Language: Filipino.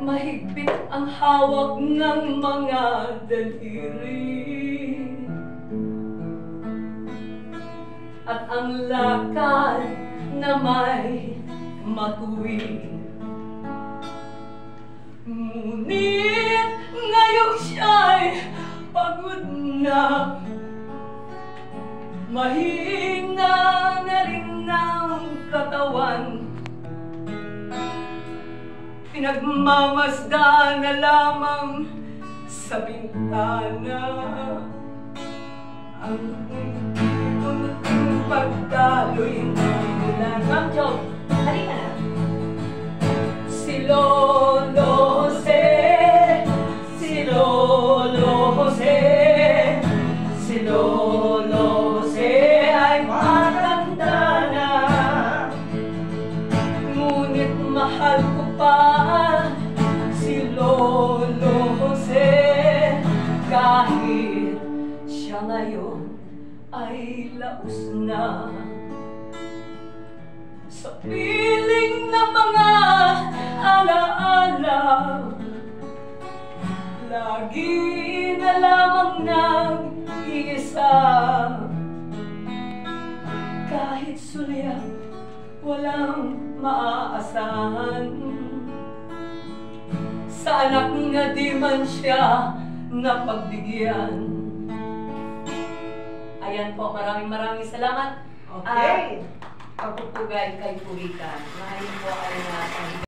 mahigpit ang hawak ng mga daliri, at ang lakad na may matuwid. Ngunit ngayong siya'y pagod na, mahina na rin ang katawan, pinagmamasdan na lamang sa bintana ang unting pagdaloy ng ulan. Ma'am Job, halika na. Si Lolo Jose, si Lolo Jose, si Lolo Jose ay matanda na, ngunit mahal ko pa si Lolo Jose, kahit siya ngayon ay laos na. Sa piling ng mga alaala, lagi na lamang nag-iisa, kahit sulyap walang maaasahan, sa anak na di man siya napagbigyan. Ayan po, maraming salamat. Okay. Pagpupugay kay Puritan. Mahalin po ay